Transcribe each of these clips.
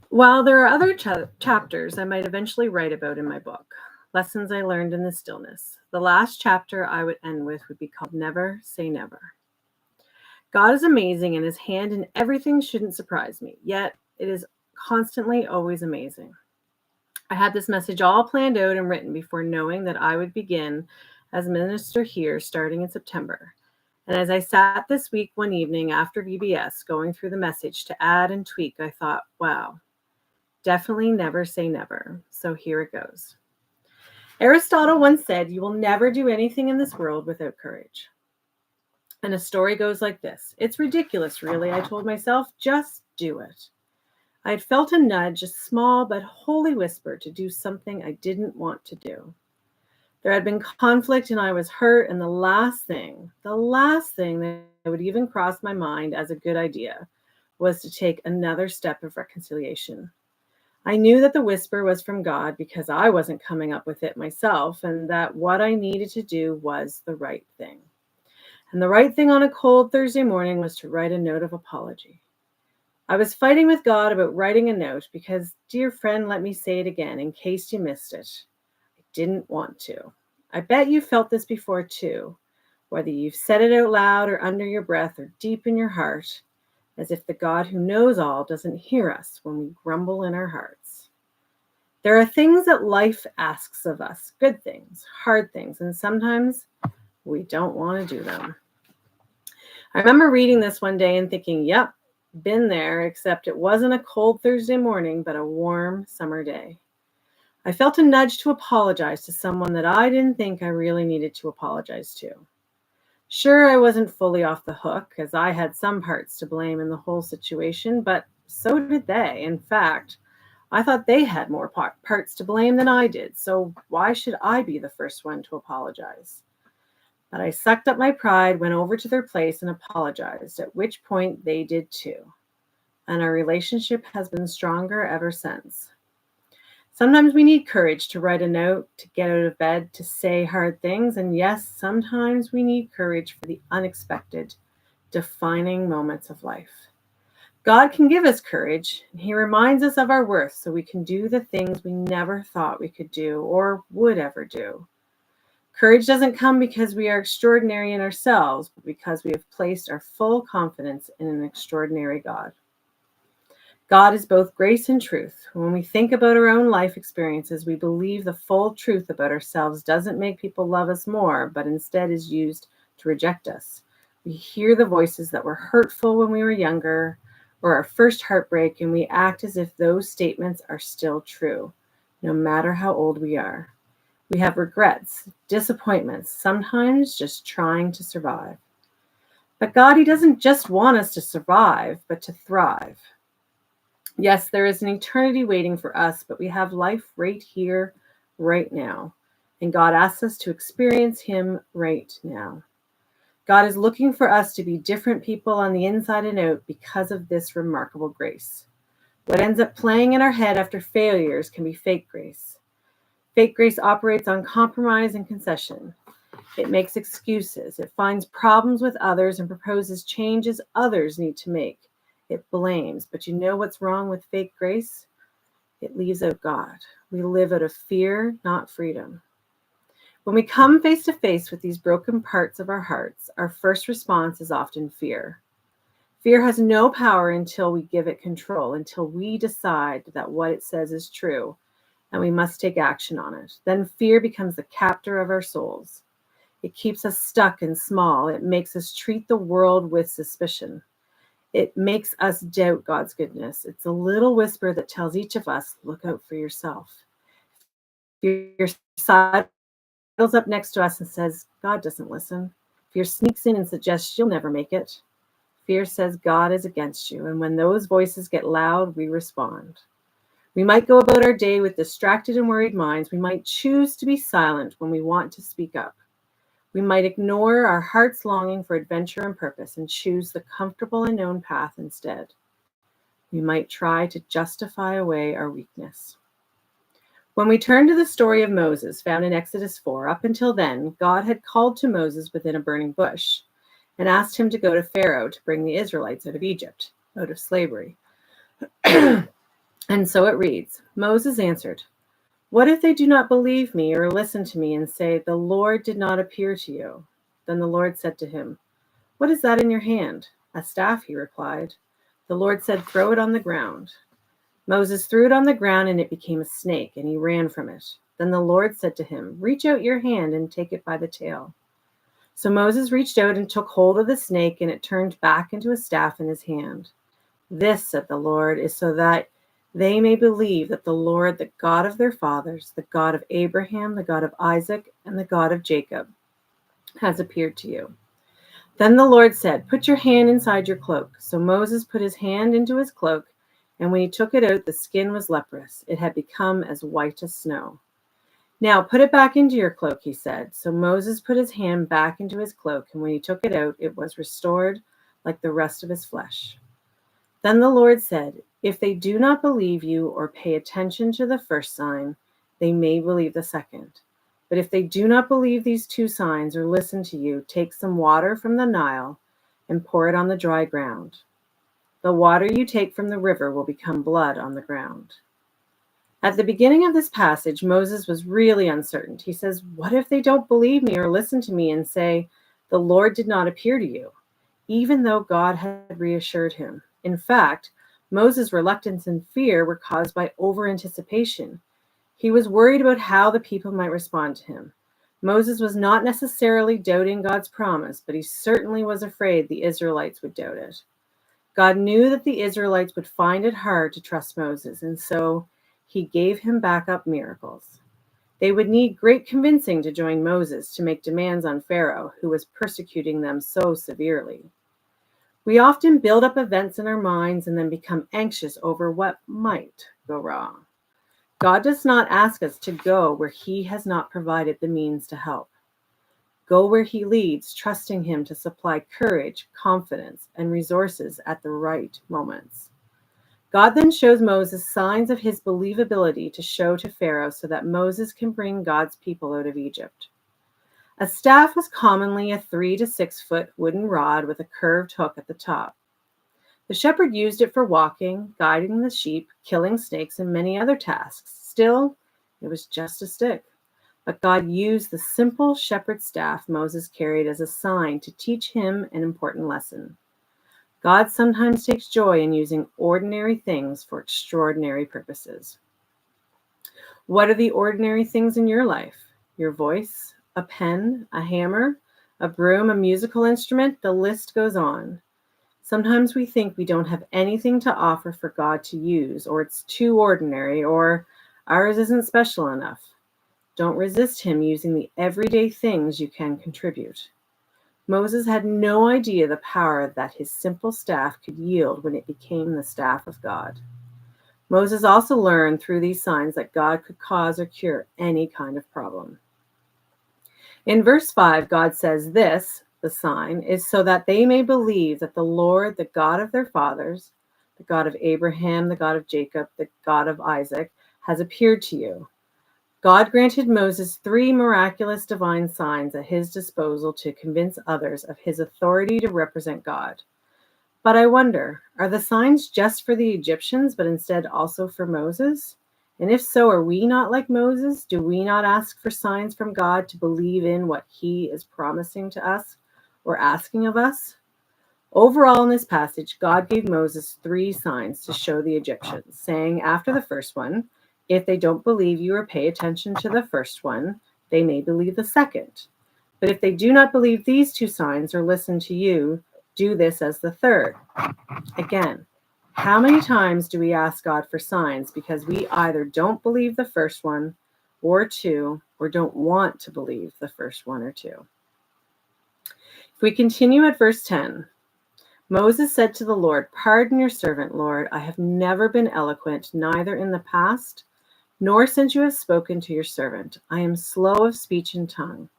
While there are other chapters I might eventually write about in my book, lessons I learned in the stillness, the last chapter I would end with would be called Never Say Never. God is amazing, and his hand in everything shouldn't surprise me, yet it is constantly always amazing. I had this message all planned out and written before knowing that I would begin as minister here starting in September. And as I sat this week one evening after VBS going through the message to add and tweak, I thought, wow, definitely never say never. So here it goes. Aristotle once said, "You will never do anything in this world without courage." And a story goes like this. It's ridiculous, really, I told myself. Just do it. I had felt a nudge, a small but holy whisper to do something I didn't want to do. There had been conflict and I was hurt, and the last thing that would even cross my mind as a good idea was to take another step of reconciliation. I knew that the whisper was from God because I wasn't coming up with it myself, and that what I needed to do was the right thing. And the right thing on a cold Thursday morning was to write a note of apology. I was fighting with God about writing a note because, dear friend, let me say it again in case you missed it. I didn't want to. I bet you felt this before too, whether you've said it out loud or under your breath or deep in your heart, as if the God who knows all doesn't hear us when we grumble in our hearts. There are things that life asks of us, good things, hard things, and sometimes we don't want to do them. I remember reading this one day and thinking, yep, been there, except it wasn't a cold Thursday morning, but a warm summer day. I felt a nudge to apologize to someone that I didn't think I really needed to apologize to. Sure, I wasn't fully off the hook, as I had some parts to blame in the whole situation, but so did they. In fact, I thought they had more parts to blame than I did, so why should I be the first one to apologize? But I sucked up my pride, went over to their place and apologized, at which point they did too. And our relationship has been stronger ever since. Sometimes we need courage to write a note, to get out of bed, to say hard things. And yes, sometimes we need courage for the unexpected, defining moments of life. God can give us courage, and he reminds us of our worth so we can do the things we never thought we could do or would ever do. Courage doesn't come because we are extraordinary in ourselves, but because we have placed our full confidence in an extraordinary God. God is both grace and truth. When we think about our own life experiences, we believe the full truth about ourselves doesn't make people love us more, but instead is used to reject us. We hear the voices that were hurtful when we were younger, or our first heartbreak, and we act as if those statements are still true, no matter how old we are. We have regrets, disappointments, sometimes just trying to survive. But God, he doesn't just want us to survive, but to thrive. Yes, there is an eternity waiting for us, but we have life right here, right now. And God asks us to experience him right now. God is looking for us to be different people on the inside and out because of this remarkable grace. What ends up playing in our head after failures can be fake grace. Fake grace operates on compromise and concession. It makes excuses. It finds problems with others and proposes changes others need to make. It blames. But you know what's wrong with fake grace? It leaves out God. We live out of fear, not freedom. When we come face to face with these broken parts of our hearts, our first response is often fear. Fear has no power until we give it control, until we decide that what it says is true, and we must take action on it. Then fear becomes the captor of our souls. It keeps us stuck and small. It makes us treat the world with suspicion. It makes us doubt God's goodness. It's a little whisper that tells each of us, look out for yourself. Fear sidles up next to us and says, God doesn't listen. Fear sneaks in and suggests you'll never make it. Fear says God is against you. And when those voices get loud, we respond. We might go about our day with distracted and worried minds. We might choose to be silent when we want to speak up. We might ignore our heart's longing for adventure and purpose and choose the comfortable and known path instead. We might try to justify away our weakness. When we turn to the story of Moses found in Exodus 4, up until then, God had called to Moses within a burning bush and asked him to go to Pharaoh to bring the Israelites out of Egypt. out of slavery. And so it reads, Moses answered, "What if they do not believe me or listen to me and say, 'The Lord did not appear to you'?" Then the Lord said to him, "What is that in your hand?" "A staff," he replied. The Lord said, "Throw it on the ground." Moses threw it on the ground, and it became a snake, and he ran from it. Then the Lord said to him, "Reach out your hand and take it by the tail." So Moses reached out and took hold of the snake, and it turned back into a staff in his hand. "This," said the Lord, "is so that they may believe that the Lord, the God of their fathers, the God of Abraham, the God of Isaac, and the God of Jacob, has appeared to you." Then the Lord said, "Put your hand inside your cloak." So Moses put his hand into his cloak, and when he took it out, the skin was leprous. It had become as white as snow. "Now put it back into your cloak," he said. So Moses put his hand back into his cloak, and when he took it out, it was restored like the rest of his flesh. Then the Lord said, "If they do not believe you or pay attention to the first sign, they may believe the second. But if they do not believe these two signs or listen to you, take some water from the Nile and pour it on the dry ground. The water you take from the river will become blood on the ground." At the beginning of this passage, Moses was really uncertain. He says, "What if they don't believe me or listen to me and say, 'The Lord did not appear to you,' even though God had reassured him?" In fact, Moses' reluctance and fear were caused by over-anticipation. He was worried about how the people might respond to him. Moses was not necessarily doubting God's promise, but he certainly was afraid the Israelites would doubt it. God knew that the Israelites would find it hard to trust Moses, and so he gave him backup miracles. They would need great convincing to join Moses to make demands on Pharaoh, who was persecuting them so severely. We often build up events in our minds and then become anxious over what might go wrong. God does not ask us to go where he has not provided the means to help. Go where he leads, trusting him to supply courage, confidence, and resources at the right moments. God then shows Moses signs of his believability to show to Pharaoh so that Moses can bring God's people out of Egypt. A staff was commonly a 3 to 6 foot wooden rod with a curved hook at the top. The shepherd used it for walking, guiding the sheep, killing snakes, and many other tasks. Still, it was just a stick. But God used the simple shepherd's staff Moses carried as a sign to teach him an important lesson. God sometimes takes joy in using ordinary things for extraordinary purposes. What are the ordinary things in your life? Your voice, a pen, a hammer, a broom, a musical instrument, the list goes on. Sometimes we think we don't have anything to offer for God to use, or it's too ordinary, or ours isn't special enough. Don't resist him using the everyday things you can contribute. Moses had no idea the power that his simple staff could yield when it became the staff of God. Moses also learned through these signs that God could cause or cure any kind of problem. In verse 5, God says this, the sign, is so that they may believe that the Lord, the God of their fathers, the God of Abraham, the God of Jacob, the God of Isaac, has appeared to you. God granted Moses 3 miraculous divine signs at his disposal to convince others of his authority to represent God. But I wonder, are the signs just for the Egyptians, but instead also for Moses? And if so, are we not like Moses? Do we not ask for signs from God to believe in what he is promising to us or asking of us? Overall, in this passage, God gave Moses 3 signs to show the Egyptians, saying after the first one, if they don't believe you or pay attention to the first one, they may believe the second. But if they do not believe these 2 signs or listen to you, do this as the third. Again, how many times do we ask God for signs because we either don't believe the first one or 2, or don't want to believe the first 1 or 2? If we continue at verse 10, Moses said to the Lord, "Pardon your servant, Lord. I have never been eloquent, neither in the past, nor since you have spoken to your servant. I am slow of speech and tongue."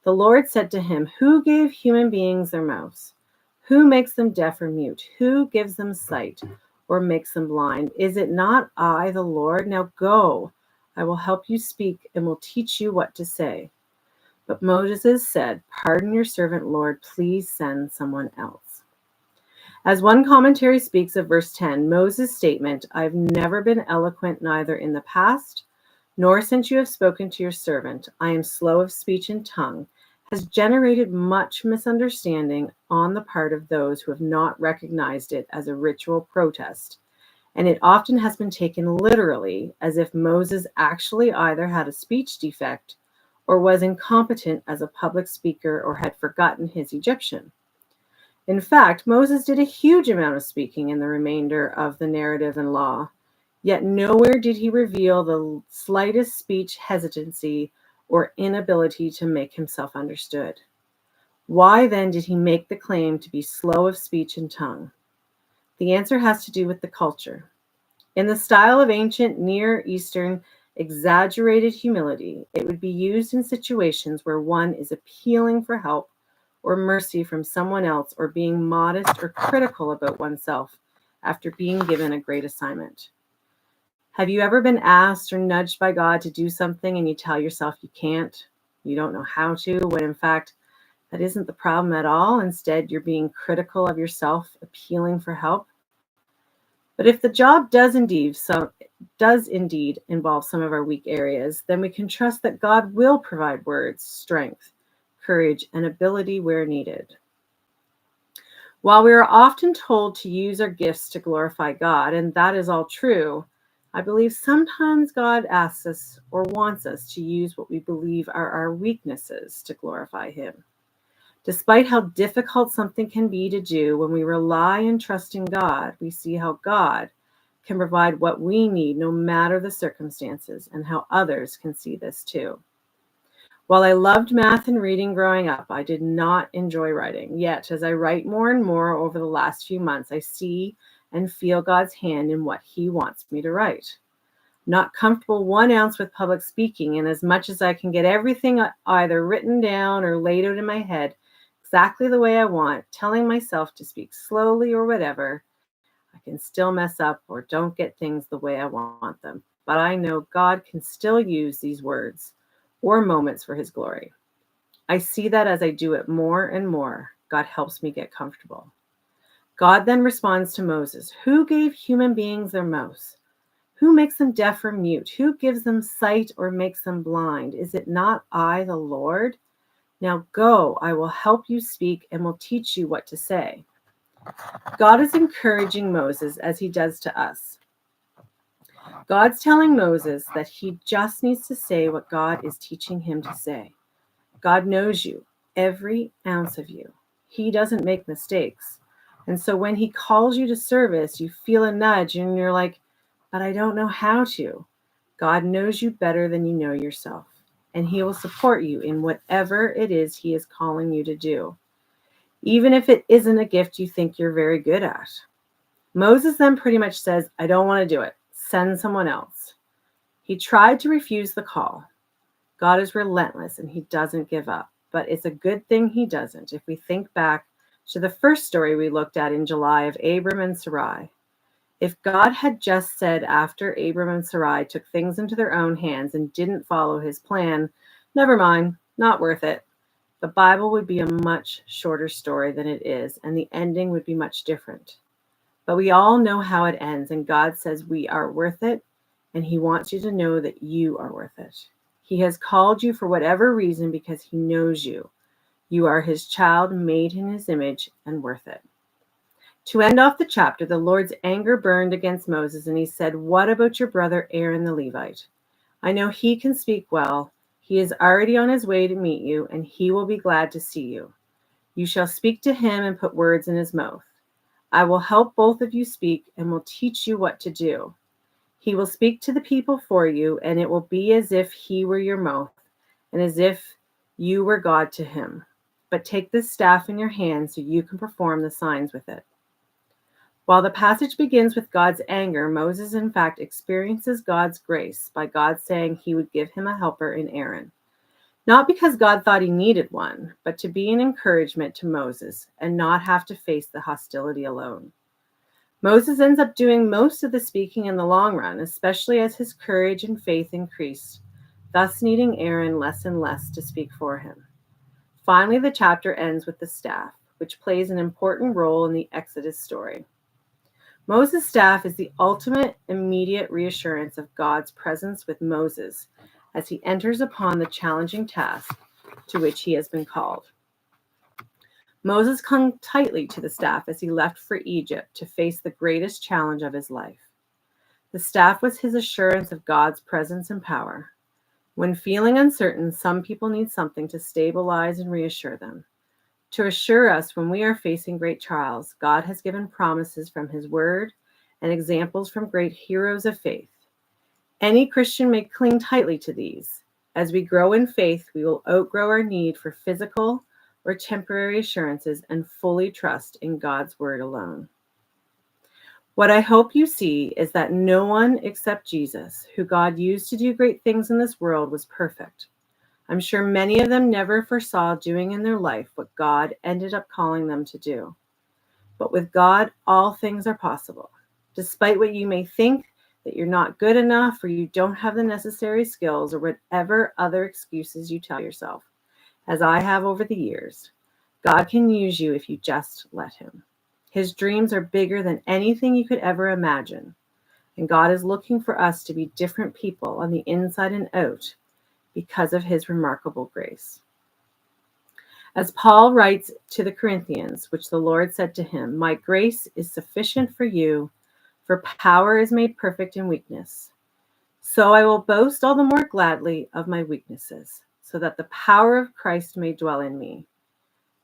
The Lord said to him, "Who gave human beings their mouths? Who makes them deaf or mute? Who gives them sight or makes them blind? Is it not I, the Lord? Now go. I will help you speak and will teach you what to say." But Moses said, "Pardon your servant, Lord. Please send someone else." As one commentary speaks of verse 10, Moses' statement, "I've never been eloquent neither in the past, nor since you have spoken to your servant. I am slow of speech and tongue," has generated much misunderstanding on the part of those who have not recognized it as a ritual protest. And it often has been taken literally, as if Moses actually either had a speech defect or was incompetent as a public speaker or had forgotten his Egyptian. In fact, Moses did a huge amount of speaking in the remainder of the narrative and law, yet nowhere did he reveal the slightest speech hesitancy or inability to make himself understood. Why then did he make the claim to be slow of speech and tongue? The answer has to do with the culture. In the style of ancient Near Eastern exaggerated humility, it would be used in situations where one is appealing for help or mercy from someone else, or being modest or critical about oneself after being given a great assignment. Have you ever been asked or nudged by God to do something and you tell yourself you can't, you don't know how to, when in fact that isn't the problem at all? Instead, you're being critical of yourself, appealing for help. But if the job does indeed involve some of our weak areas, then we can trust that God will provide words, strength, courage, and ability where needed. While we are often told to use our gifts to glorify God, and that is all true, I believe sometimes God asks us or wants us to use what we believe are our weaknesses to glorify Him. Despite how difficult something can be to do, when we rely and trust in God, we see how God can provide what we need no matter the circumstances, and how others can see this too. While I loved math and reading growing up, I did not enjoy writing. Yet, as I write more and more over the last few months, I see and feel God's hand in what He wants me to write. Not comfortable 1 ounce with public speaking, and as much as I can get everything either written down or laid out in my head exactly the way I want, telling myself to speak slowly or whatever, I can still mess up or don't get things the way I want them. But I know God can still use these words or moments for His glory. I see that as I do it more and more, God helps me get comfortable. God then responds to Moses, "Who gave human beings their mouths? Who makes them deaf or mute? Who gives them sight or makes them blind? Is it not I, the Lord? Now go, I will help you speak and will teach you what to say." God is encouraging Moses as He does to us. God's telling Moses that he just needs to say what God is teaching him to say. God knows you, every ounce of you. He doesn't make mistakes. And so when He calls you to service, you feel a nudge and you're like, "But I don't know how to." God knows you better than you know yourself, and He will support you in whatever it is He is calling you to do, even if it isn't a gift you think you're very good at. Moses then pretty much says, "I don't want to do it. Send someone else." He tried to refuse the call. God is relentless and He doesn't give up, but it's a good thing He doesn't if we think back to the first story we looked at in July of Abram and Sarai. If God had just said after Abram and Sarai took things into their own hands and didn't follow His plan, "Never mind, not worth it," the Bible would be a much shorter story than it is, and the ending would be much different. But we all know how it ends, and God says we are worth it, and He wants you to know that you are worth it. He has called you for whatever reason because He knows you. You are His child, made in His image, and worth it. To end off the chapter, the Lord's anger burned against Moses, and He said, "What about your brother Aaron the Levite? I know he can speak well. He is already on his way to meet you, and he will be glad to see you. You shall speak to him and put words in his mouth. I will help both of you speak and will teach you what to do. He will speak to the people for you, and it will be as if he were your mouth, and as if you were God to him. But take this staff in your hand so you can perform the signs with it." While the passage begins with God's anger, Moses in fact experiences God's grace by God saying He would give him a helper in Aaron. Not because God thought he needed one, but to be an encouragement to Moses and not have to face the hostility alone. Moses ends up doing most of the speaking in the long run, especially as his courage and faith increased, thus needing Aaron less and less to speak for him. Finally, the chapter ends with the staff, which plays an important role in the Exodus story. Moses' staff is the ultimate immediate reassurance of God's presence with Moses as he enters upon the challenging task to which he has been called. Moses clung tightly to the staff as he left for Egypt to face the greatest challenge of his life. The staff was his assurance of God's presence and power. When feeling uncertain, some people need something to stabilize and reassure them. To assure us when we are facing great trials, God has given promises from his word and examples from great heroes of faith. Any Christian may cling tightly to these. As we grow in faith, we will outgrow our need for physical or temporary assurances and fully trust in God's word alone. What I hope you see is that no one except Jesus, who God used to do great things in this world, was perfect. I'm sure many of them never foresaw doing in their life what God ended up calling them to do. But with God, all things are possible. Despite what you may think that you're not good enough or you don't have the necessary skills or whatever other excuses you tell yourself, as I have over the years, God can use you if you just let him. His dreams are bigger than anything you could ever imagine. And God is looking for us to be different people on the inside and out because of his remarkable grace. As Paul writes to the Corinthians, which the Lord said to him, "My grace is sufficient for you, for power is made perfect in weakness. So I will boast all the more gladly of my weaknesses, so that the power of Christ may dwell in me.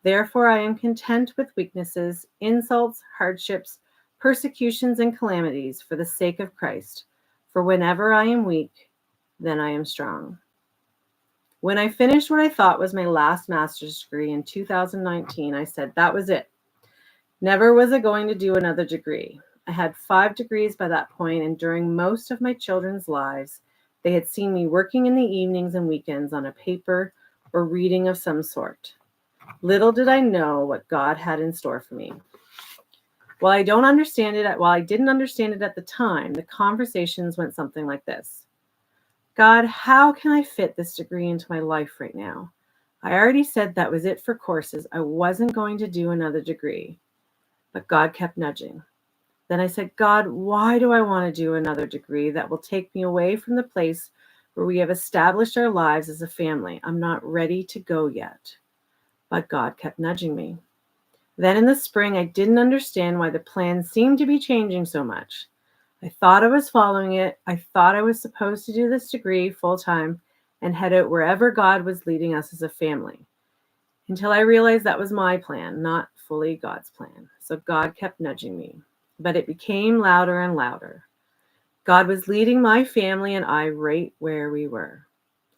Therefore, I am content with weaknesses, insults, hardships, persecutions, and calamities for the sake of Christ. For whenever I am weak, then I am strong." When I finished what I thought was my last master's degree in 2019, I said, that was it. Never was I going to do another degree. I had 5 degrees by that point, and during most of my children's lives, they had seen me working in the evenings and weekends on a paper or reading of some sort. Little did I know what God had in store for me. While I didn't understand it at the time, the conversations went something like this. God, how can I fit this degree into my life right now? I already said that was it for courses. I wasn't going to do another degree. But God kept nudging. Then I said, God, why do I want to do another degree that will take me away from the place where we have established our lives as a family? I'm not ready to go yet. But God kept nudging me. Then in the spring, I didn't understand why the plan seemed to be changing so much. I thought I was following it. I thought I was supposed to do this degree full time and head out wherever God was leading us as a family. Until I realized that was my plan, not fully God's plan. So God kept nudging me, but it became louder and louder. God was leading my family and I right where we were.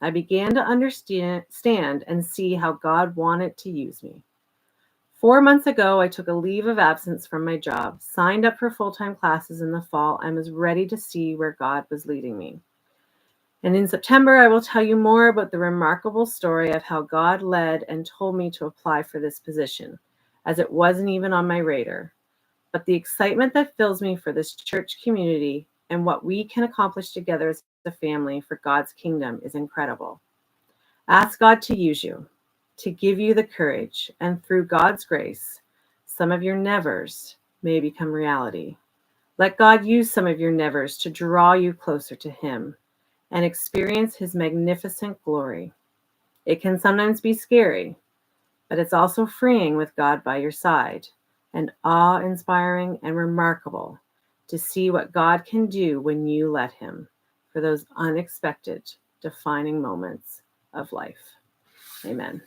I began to understand and see how God wanted to use me. 4 months ago, I took a leave of absence from my job, signed up for full-time classes in the fall, and was ready to see where God was leading me. And in September, I will tell you more about the remarkable story of how God led and told me to apply for this position, as it wasn't even on my radar. But the excitement that fills me for this church community and what we can accomplish together as a family for God's kingdom is incredible. Ask God to use you, to give you the courage, and through God's grace, some of your nevers may become reality. Let God use some of your nevers to draw you closer to him and experience his magnificent glory. It can sometimes be scary, but it's also freeing with God by your side, and awe-inspiring and remarkable to see what God can do when you let him for those unexpected, defining moments of life. Amen.